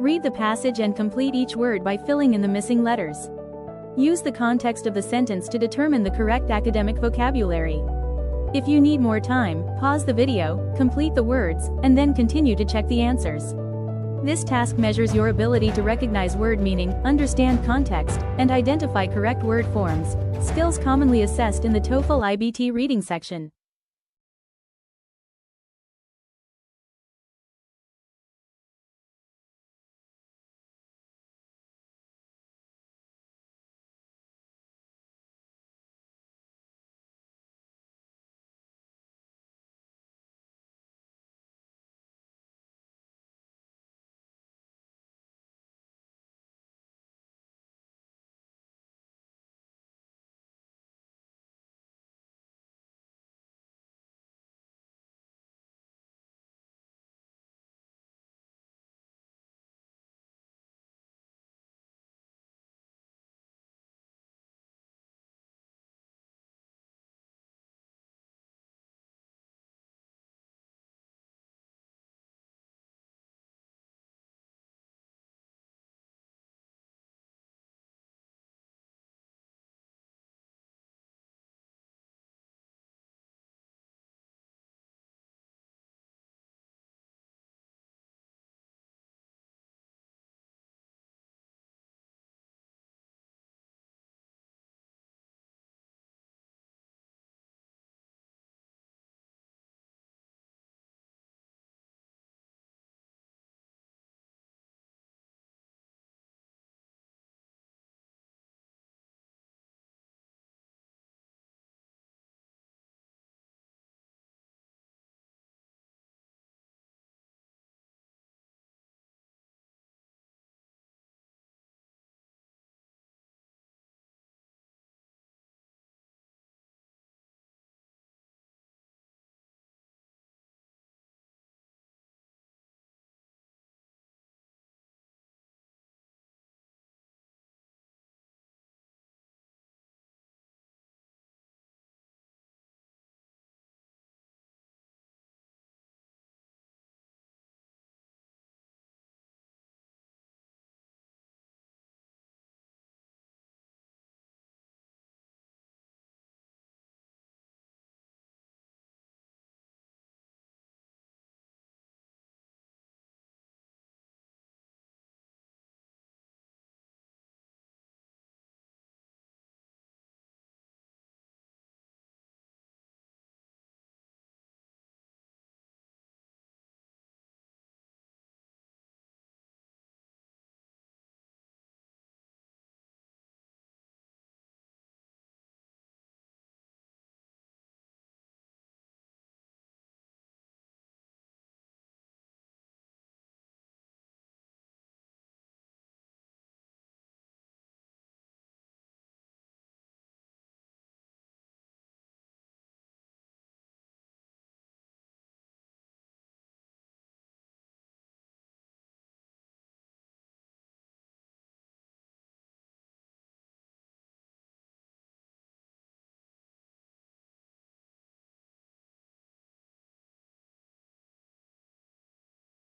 Read the passage and complete each word by filling in the missing letters. Use the context of the sentence to determine the correct academic vocabulary. If you need more time, pause the video, complete the words, and then continue to check the answers. This task measures your ability to recognize word meaning, understand context, and identify correct word forms, skills commonly assessed in the TOEFL IBT reading section.